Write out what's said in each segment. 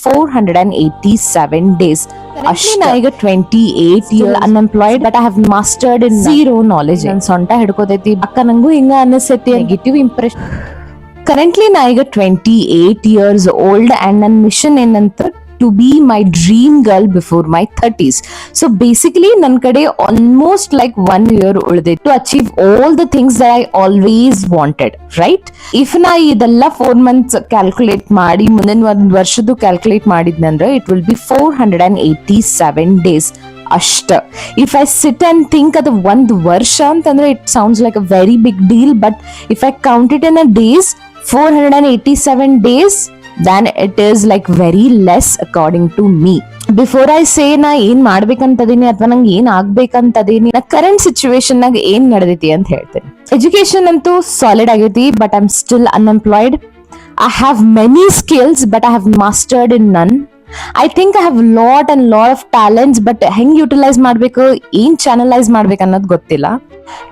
487 days. Currently ಈಗ 28 years unemployed, but I have mastered in zero knowledge. ನನ್ ಸೊಂಟ ಹಿಡ್ಕೋತೈತಿ, ಅಕ್ಕ ನಂಗೂ ಹಿಂಗ ಅನಿಸ್ತೈತಿ, ನೆಗೆಟಿವ್ ಇಂಪ್ರೆಷನ್. ಕರೆಂಟ್ಲಿ ಈಗ 28 years old and ನನ್ನ ಮಿಷನ್ ಏನಂತ to be my dream girl before my 30s. So basically ನನ್ನ ಕಡೆ almost like 1 year ಉಳಿದೈತೆ to achieve all the things that I always wanted, right? If ನಾ ಇದೆಲ್ಲ 4 months calculate ಮಾಡಿ ಮುಂದಿನ ಒಂದು ವರ್ಷದ್ದು ಕ್ಯಾಲ್ಕುಲೇಟ್ ಮಾಡಿದ್ನಂದ್ರೆ it will be 487 days ಅಷ್ಟ. If I sit and think ಅದು ಒಂದು ವರ್ಷ ಅಂತಂದ್ರೆ it sounds like a very big deal, but if I count it in a days 487 days, then it is like very less according to me. Before I say ನಾ ಏನ್ ಮಾಡ್ಬೇಕಂತದೀನಿ ಅಥವಾ ನಂಗೆ ಏನ್ ಆಗ್ಬೇಕಂತದೀನಿ, ನಾ ಕರೆಂಟ್ ಸಿಚುವೇಶನ್ ನಾಗ ಏನ್ ನಡೆದೈತಿ ಅಂತ ಹೇಳ್ತೇನೆ. ಎಜುಕೇಶನ್ ಅಂತೂ ಸಾಲಿಡ್ ಆಗೈತಿ, but I am still unemployed. I have many skills, but I have mastered in none. I think I have lot of talents, but ಹೆಂಗ್ ಯುಟಿಲೈಸ್ ಮಾಡ್ಬೇಕು, ಏನ್ ಚಾನಲೈಸ್ ಮಾಡ್ಬೇಕು ಅನ್ನೋದು ಗೊತ್ತಿಲ್ಲ.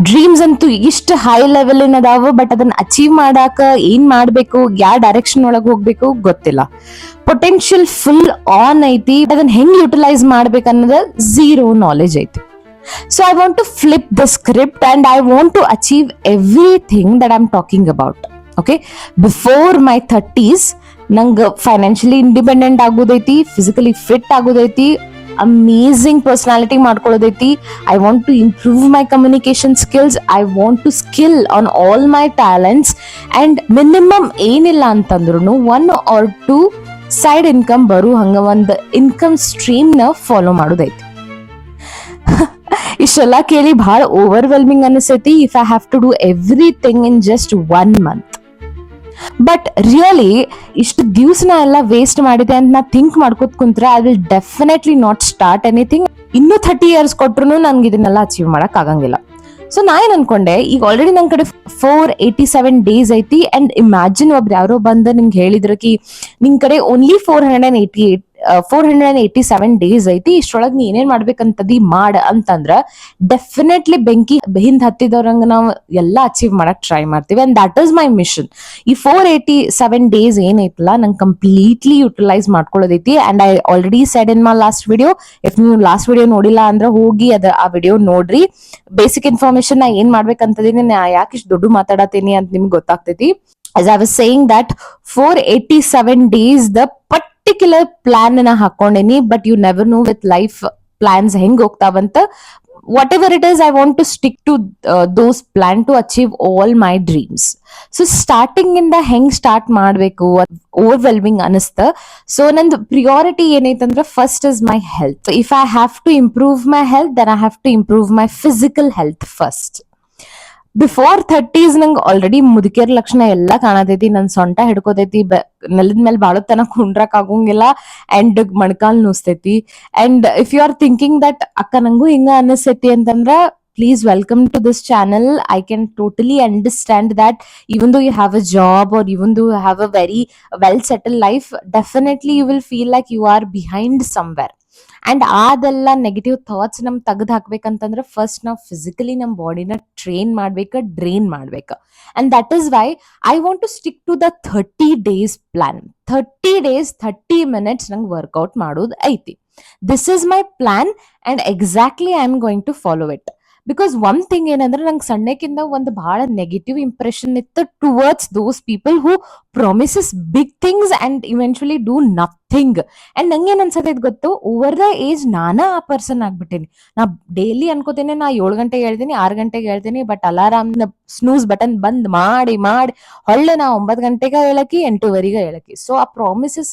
ಡ್ರೀಮ್ಸ್ ಅಂತೂ ಇಷ್ಟ ಹೈ ಲೆವೆಲ್ ಅದಾವ, ಬಟ್ ಅದನ್ನ ಅಚೀವ್ ಮಾಡಾಕ ಏನ್ ಮಾಡ್ಬೇಕು, ಯಾವ ಡೈರೆಕ್ಷನ್ ಒಳಗೆ ಹೋಗ್ಬೇಕು ಗೊತ್ತಿಲ್ಲ. ಪೊಟೆನ್ಶಿಯಲ್ ಫುಲ್ ಆನ್ ಐತಿ, ಅದನ್ನ ಹೆಂಗ್ ಯುಟಿಲೈಸ್ ಮಾಡ್ಬೇಕು ಅನ್ನೋದು ಝೀರೋ ನಾಲೆಜ್ ಐತಿ. So I want to flip the script and I want to achieve everything that I'm talking about. Okay, before my 30s ನಂಗೆ ಫೈನಾನ್ಷಿಯಲಿ ಇಂಡಿಪೆಂಡೆಂಟ್ ಆಗೋದೈತಿ, ಫಿಸಿಕಲಿ ಫಿಟ್ ಆಗೋದೈತಿ, amazing personality ಮಾಡ್ಕೊಳ್ಳೋದೈತಿ. I want to improve my communication skills, I want to skill on all my talents and minimum ಏನಿಲ್ಲ ಅಂತಂದ್ರು 1 or 2 side income ಬರೋ ಹಂಗ ಒಂದು income stream ನ ಫಾಲೋ ಮಾಡೋದೈತಿ. ಇಷ್ಟೆಲ್ಲ ಕೇಳಿ ಬಹಳ ಓವರ್ವೆಲ್ಮಿಂಗ್ ಅನಿಸ್ತೈತಿ. If I have to do everything in just 1 month. But really ಇಷ್ಟು ದಿವ್ಸನ ಎಲ್ಲ ವೇಸ್ಟ್ ಮಾಡಿದೆ ಅಂತ ನಾ ಥಿಂಕ್ ಮಾಡ್ಕೋತ ಕುಂತ್ರೆ I will definitely not start anything. ಇನ್ನೂ 30 years ಕೊಟ್ರು ನನ್ಗೆ ಇದನ್ನೆಲ್ಲ ಅಚೀವ್ ಮಾಡಕ್ ಆಗಂಗಿಲ್ಲ. ಸೊ ನಾ ಏನ್ ಅನ್ಕೊಂಡೆ, ಈಗ ಆಲ್ರೆಡಿ ನನ್ ಕಡೆ 487 days ಐತಿ. ಅಂಡ್ ಇಮ್ಯಾಜಿನ್ ಒಬ್ರು ಯಾರೋ ಬಂದ ನಿಂಗೆ ಹೇಳಿದ್ರ ಕಿ ನಿನ್ ಕಡೆ ಓನ್ಲಿ 487 days ಐತಿ, ಇಷ್ಟೊಳಗ್ ನೀ ಏನೇನ್ ಮಾಡ್ಬೇಕಂತದಿ ಮಾಡ ಅಂತಂದ್ರ ಡೆಫಿನೆಟ್ಲಿ ಬೆಂಕಿ ಹಿಂದ್ ಹತ್ತಿದವ್ರಂಗ ನಾವು ಎಲ್ಲಾ ಅಚೀವ್ ಮಾಡಕ್ ಟ್ರೈ ಮಾಡ್ತೀವಿ. And that is my mission. ಈ 487 days ಏನೈತಲ್ಲ ನಂಗೆ ಕಂಪ್ಲೀಟ್ಲಿ ಯುಟಿಲೈಸ್ ಮಾಡ್ಕೊಳ್ಳೋದೈತಿ. And I already said in my last video, if ನೀವು ಲಾಸ್ಟ್ ವಿಡಿಯೋ ನೋಡಿಲ್ಲ ಅಂದ್ರೆ ಹೋಗಿ ಆ ವಿಡಿಯೋ ನೋಡ್ರಿ. ಬೇಸಿಕ್ ಇನ್ಫಾರ್ಮೇಶನ್ ನಾ ಏನ್ ಮಾಡ್ಬೇಕಂತದೀನಿ, ನಾ ಯಾಕೆ ಇಷ್ಟು ದೊಡ್ಡ ಮಾತಾಡತೀನಿ ಅಂತ ನಿಮ್ಗೆ ಗೊತ್ತಾಗ್ತೈತಿ. as I was saying that 487 days the particular plan na ಹಾಕೊಂಡೇನಿ, but you never know with life plans ಹೆಂಗ್ ಹೋಗ್ತಾವಂತ. whatever it is, I want to stick to those plan to achieve all my dreams. So starting ಇಂದ ಹೆಂಗ್ start ಮಾಡ್ಬೇಕು overwhelming ಅನಿಸ್ತ. So ನಂದು priority ಏನೈತಂದ್ರೆ first is my health. If I have to improve my health, then I have to improve my physical health first. Before 30s ನಂಗೆ already ಮುದುಕಿಯರ್ ಲಕ್ಷಣ ಎಲ್ಲಾ ಕಾಣತೈತಿ. ನನ್ ಸೊಂಟ ಹಿಡ್ಕೋತೈತಿ, ನೆಲದ ಮೇಲೆ ಬಾಳತನ ಕುಂಡ್ರಕ್ ಆಗೋಂಗಿಲ್ಲ, ಅಂಡ್ ಮಣ್ಕಾಲ್ ನುಸ್ತೈತಿ. And if you are thinking that ಅಕ್ಕ ನಂಗೂ ಹಿಂಗ ಅನಿಸ್ತೈತಿ ಅಂತಂದ್ರ please welcome to this channel. I can totally understand that even though you have a job or even though you have a very well settled life, definitely you will feel like you are behind somewhere. And ಅದೆಲ್ಲ negative thoughts ನಮ್ ತೆಗೆದು ಹಾಕ್ಬೇಕಂತಂದ್ರೆ first ನಾವು physically ನಮ್ ಬಾಡಿನ train ಮಾಡ್ಬೇಕ, drain ಮಾಡ್ಬೇಕ. And that is why I want to stick to the 30 days plan. 30 days 30 minutes ನಂಗೆ workout ಮಾಡೋದು ಐತಿ. This is my plan and exactly I am going to follow it. Because one thing ಏನಂದ್ರೆ ನಂಗೆ ಸಣ್ಣಕ್ಕಿಂತ ಒಂದು ಬಹಳ negative impression ಇತ್ತು towards those people who promises big things and eventually do nothing. And ನಂಗೆ ಏನ್ ಅನ್ಸತೈತ್ ಗೊತ್ತು, ಓವರ್ ದ ಏಜ್ ನಾನಾ ಆ ಪರ್ಸನ್ ಆಗ್ಬಿಟ್ಟೇನಿ. ನಾ ಡೈಲಿ ಅನ್ಕೋತೇನೆ ನಾ 7 ಗಂಟೆಗೆ ಹೇಳ್ತೀನಿ, 6 ಗಂಟೆಗೆ ಹೇಳ್ತೀನಿ, ಬಟ್ ಅಲಾರಾಮ್ ಸ್ನೂಸ್ ಬಟನ್ ಬಂದ್ ಮಾಡಿ ಹೊಳ್ಳೆ ನಾ 9 ಗಂಟೆಗೆ ಹೇಳಕಿ, 8:15 ಹೇಳಕಿ. ಸೊ ಆ ಪ್ರಾಮಿಸಸ್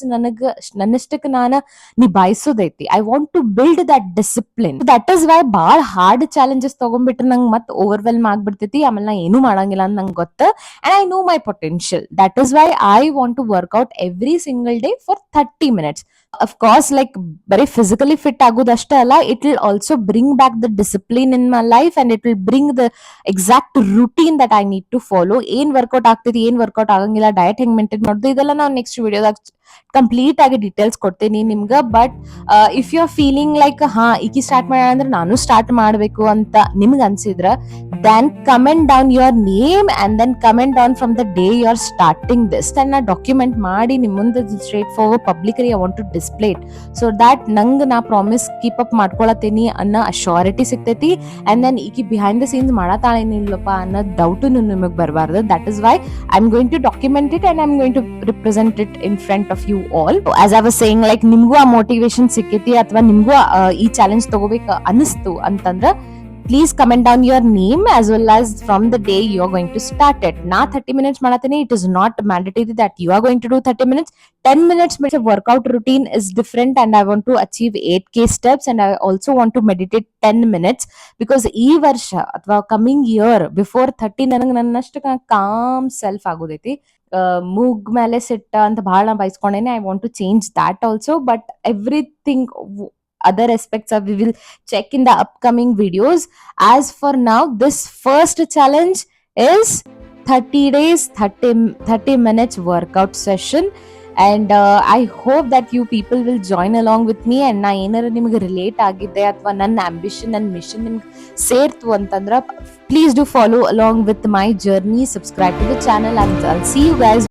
ನನ್ನಷ್ಟಕ್ಕೆ ನಾನು ನಿಭಾಯಿಸೋದೈತಿ. I want to build that discipline. That is why ಬಾಳ ಹಾರ್ಡ್ ಚಾಲೆಂಜಸ್ ತಗೊಂಡ್ಬಿಟ್ರೆ ನಂಗೆ ಮತ್ತೆ ಓವರ್ವೆಲ್ಮ್ ಆಗ್ಬಿಡ್ತೈತಿ. ಆಮೇಲೆ ನಾ ಏನೂ ಮಾಡಂಗಿಲ್ಲ ಅಂತ ನಂಗೆ ಗೊತ್ತು. And I know my potential. That is why I want to work out every single day for 30 minutes. of course, like very physically fit ಆಗೋದಷ್ಟೇ ಅಲ್ಲ, it will also bring back the discipline in my life and it will bring the exact routine that I need to follow. ಏನ್ workout ಆಗ್ತೈತಿ, ಏನ್ workout ಆಗಂಗಿಲ್ಲ, diet ಹೆಂಗ್ maintain ಮಾಡೋದು, ಇದೆಲ್ಲ ನಾವು ನೆಕ್ಸ್ಟ್ ವಿಡಿಯೋದಾಗ ಕಂಪ್ಲೀಟ್ ಆಗಿ ಡೀಟೇಲ್ಸ್ ಕೊಡ್ತೀನಿ ನಿಮ್ಗೆ. But if you are feeling like ಈಕಿ ಸ್ಟಾರ್ಟ್ ಮಾಡೋಣ ಅಂದ್ರೆ ನಾನು ಸ್ಟಾರ್ಟ್ ಮಾಡಬೇಕು ಅಂತ ನಿಮ್ಗೆ ಅನ್ಸಿದ್ರ, then comment down your name and then comment down from the day you are starting this. then ನಾ ಡಾಕ್ಯುಮೆಂಟ್ ಮಾಡಿ ನಿಮ್ ಮುಂದೆ straight forward publicly I want to display it, so that ನಂಗೆ ನಾ ಪ್ರಾಮಿಸ್ ಕೀಪ್ ಅಪ್ ಮಾಡ್ಕೊಳತೀನಿ ಅನ್ನೋ assurity ಸಿಗ್ತೈತಿ. And then ಈಕಿ ಬಿಹೈಂಡ್ ದ ಸೀನ್ಸ್ ಮಾಡತಾಳೇನಿಲ್ಲಪ್ಪ ಅನ್ನೋ ಡೌಟು ನಿಮಗೆ ಬರಬಾರ್ದು. That is why I am going to document it and I am going to represent it in front of you all. As I was saying, like ನಿಮ್ಗೂ ಆ motivation ಸಿಕ್ಕೈತಿ ಅಥವಾ ನಿಮ್ಗೂ ಈ ಚಾಲೆಂಜ್ ತಗೋಬೇಕು ಅನಿಸ್ತು ಅಂತಂದ್ರ, please comment down your name as well as from the day you are going to start it. Na 30 minutes madatini, it is not mandatory that you are going to do 30 minutes. 10 minutes workout routine is different and I want to achieve 8k steps and I also want to meditate 10 minutes because ee varsha athwa coming year before 30 ನನಗೆ ನನ್ನಷ್ಟು com self ಆಗೋದೈತಿ. ಮೂಗ್ ಮೇಲೆ ಸಿಟ್ಟ ಅಂತ ಬಹಳ ಬಯಸ್ಕೊಂಡೇನೆ. I want to change that also, but everything other aspects of we will check in the upcoming videos. As for now, this first challenge is 30 days 30 minutes workout session and I hope that you people will join along with me and na ಏನಾರ ನಿಮಗೆ relate ಆಗಿದೆ ಅಥವಾ ನನ್ನ ambition and mission ನಿಮ್ಗೆ ಸೇರ್ತು ಅಂತಂದ್ರ, please do follow along with my journey, subscribe to the channel and I'll see you guys